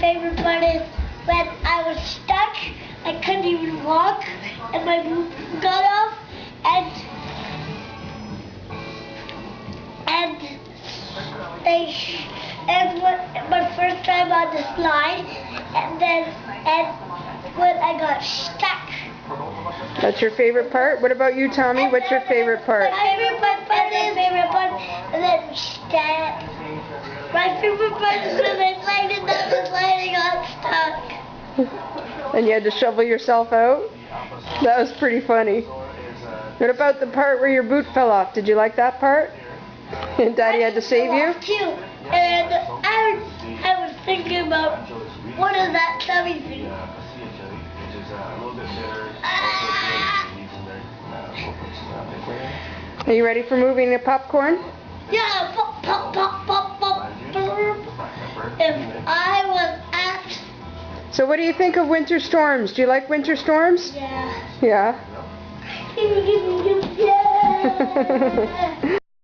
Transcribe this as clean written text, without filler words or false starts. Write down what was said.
favorite part is when I was stuck, I couldn't even walk, and my boot got off, and my first time on the slide, and when I got stuck. That's your favorite part? What about you, Tommy? What's your favorite part? My favorite part, and then stand. My favorite part is when I slided down the slide and got stuck. And you had to shovel yourself out? That was pretty funny. What about the part where your boot fell off? Did you like that part? And Daddy had to save you? Too. And I was thinking about what is that tummy thing? Are you ready for moving the popcorn? Yeah, pop, pop, pop, pop, pop. If I was asked. So what do you think of winter storms? Do you like winter storms? Yeah. Yeah. Yeah.